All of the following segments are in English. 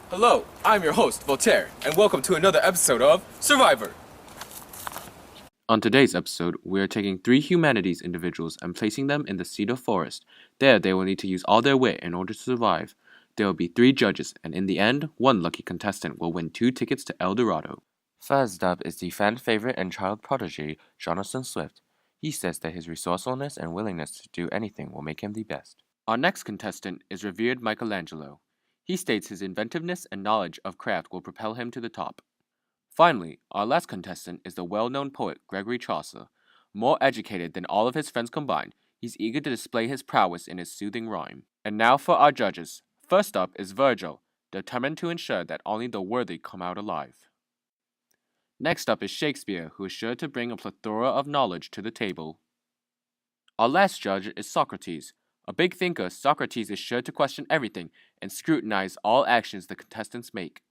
Hello, I'm your host, Voltaire, and welcome to another episode of Survivor. On today's episode, we are taking 3 humanities individuals and placing them in the cedar forest. There, they will need to use all their wit in order to survive. There will be 3 judges, and in the end, one lucky contestant will win 2 tickets to El Dorado. First up is the fan favorite and child prodigy, Jonathan Swift. He says that his resourcefulness and willingness to do anything will make him the best. Our next contestant is revered Michelangelo. He states his inventiveness and knowledge of craft will propel him to the top. Finally, our last contestant is the well-known poet Gregory Chaucer. More educated than all of his friends combined, he's eager to display his prowess in his soothing rhyme. And now for our judges. First up is Virgil, determined to ensure that only the worthy come out alive. Next up is Shakespeare, who is sure to bring a plethora of knowledge to the table. Our last judge is Socrates. A big thinker, Socrates is sure to question everything and scrutinize all actions the contestants make.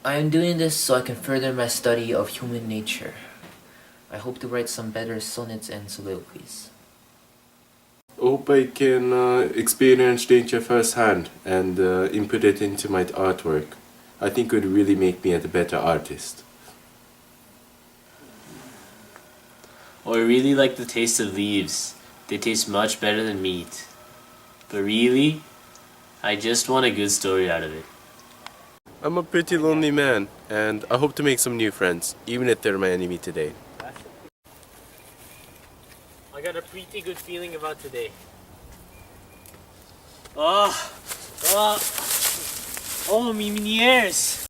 I am doing this so I can further my study of human nature. I hope to write some better sonnets and soliloquies. Hope I can experience danger firsthand and input it into my artwork. I think it would really make me a better artist. I really like the taste of leaves. They taste much better than meat. But really, I just want a good story out of it. I'm a pretty lonely man, and I hope to make some new friends, even if they're my enemy today. I got a pretty good feeling about today. Mi ears!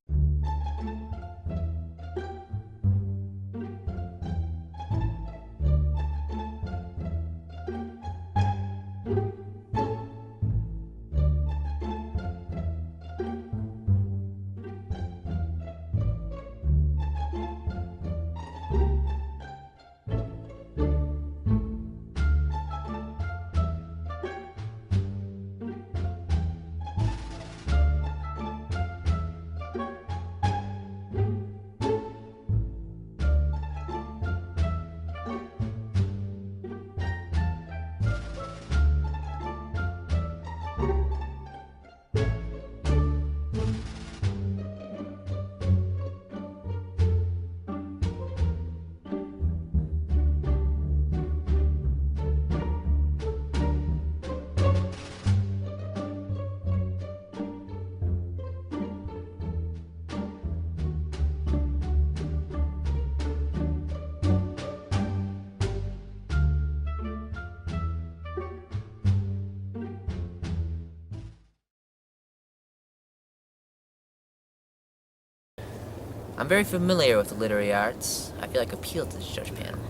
I'm very familiar with the literary arts. I feel like appeal to this judge panel.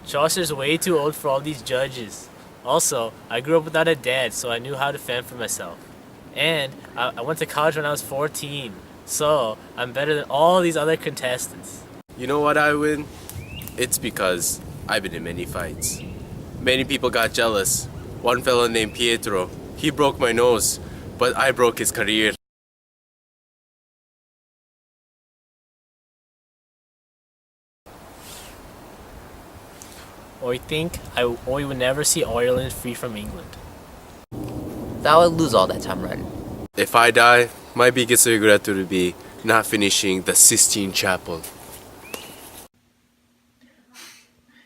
Chaucer's way too old for all these judges. Also, I grew up without a dad, so I knew how to fend for myself. And I went to college when I was 14, so I'm better than all these other contestants. You know what I win? It's because I've been in many fights. Many people got jealous. One fellow named Pietro, he broke my nose, but I broke his career. Or think we would never see Ireland free from England. Thou would lose all that time running. If I die, My biggest regret would be not finishing the Sistine Chapel.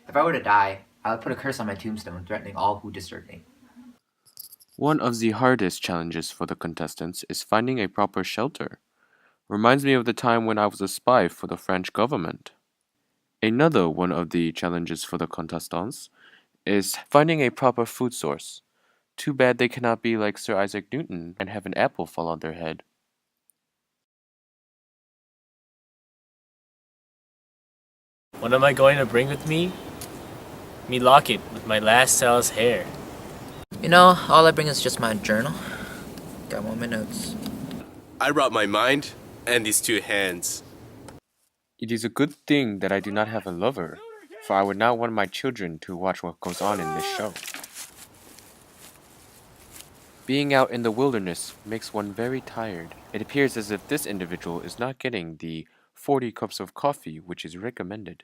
If I were to die, I would put a curse on my tombstone threatening all who disturb me. One of the hardest challenges for the contestants is finding a proper shelter. Reminds me of the time when I was a spy for the French government. Another one of the challenges for the contestants is finding a proper food source. Too bad they cannot be like Sir Isaac Newton and have an apple fall on their head. What am I going to bring with me? Me locket with my last cell's hair. You know, all I bring is just my journal. Got one of my notes. I brought my mind and these two hands. It is a good thing that I do not have a lover, for I would not want my children to watch what goes on in this show. Being out in the wilderness makes one very tired. It appears as if this individual is not getting the 40 cups of coffee which is recommended.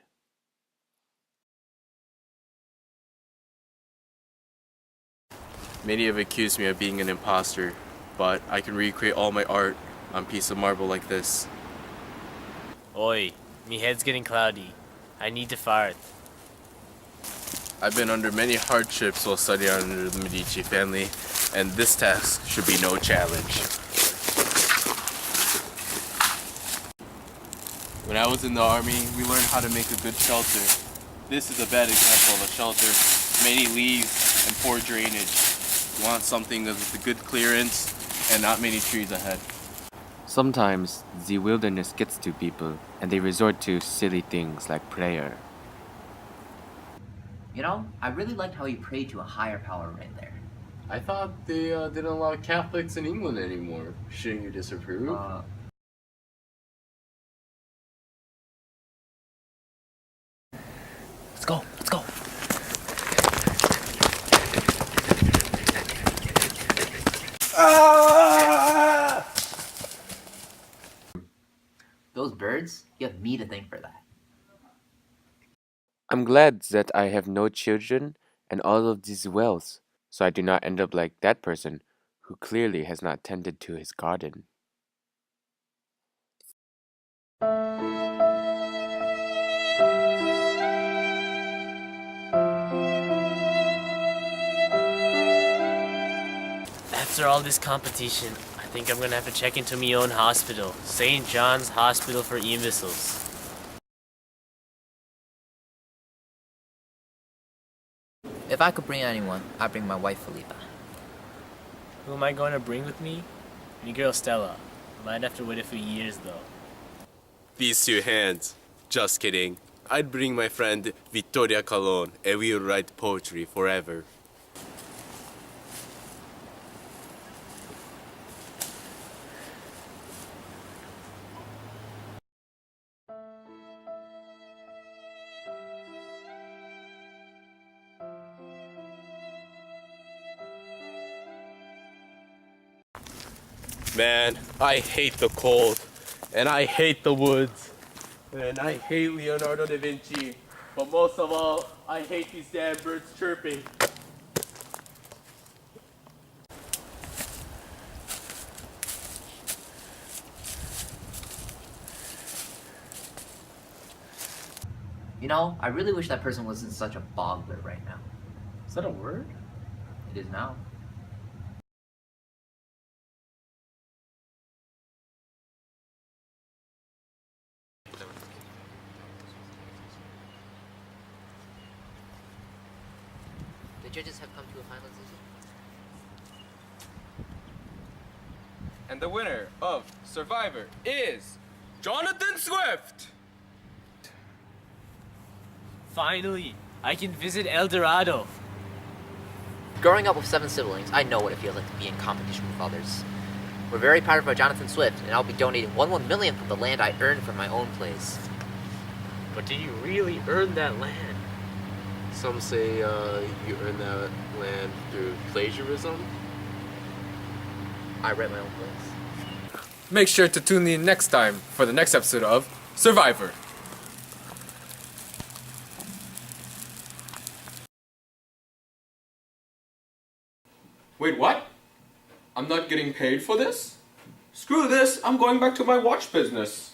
Many have accused me of being an imposter, but I can recreate all my art on a piece of marble like this. Oi, me head's getting cloudy. I need to fart. I've been under many hardships while studying under the Medici family, and this task should be no challenge. When I was in the army, we learned how to make a good shelter. This is a bad example of a shelter. Many leaves and poor drainage. You want something with a good clearance and not many trees ahead. Sometimes the wilderness gets to people and they resort to silly things like prayer. You know, I really liked how he prayed to a higher power right there. I thought they didn't allow Catholics in England anymore. Shouldn't you disapprove? Let's go, let's go. Those birds, you have me to thank for that. I'm glad that I have no children and all of these wealth, so I do not end up like that person who clearly has not tended to his garden. After all this competition, I think I'm gonna have to check into my own hospital. St. John's Hospital for Imbeciles. If I could bring anyone, I'd bring my wife, Felipa. Who am I going to bring with me? Me girl Stella. I might have to wait a few years though. These two hands. Just kidding. I'd bring my friend Vittoria Colon and we would write poetry forever. Man, I hate the cold, and I hate the woods, and I hate Leonardo da Vinci, but most of all, I hate these damn birds chirping. You know, I really wish that person wasn't such a boggler right now. Is that a word? It is now. The judges have come to a final decision. And the winner of Survivor is Jonathan Swift! Finally, I can visit El Dorado. Growing up with 7 siblings, I know what it feels like to be in competition with others. We're very proud of our Jonathan Swift, and I'll be donating $1 million from the land I earned from my own place. But did you really earn that land? Some say you earn that land through plagiarism. I rent my own place. Make sure to tune in next time for the next episode of Survivor. Wait, what? I'm not getting paid for this? Screw this, I'm going back to my watch business.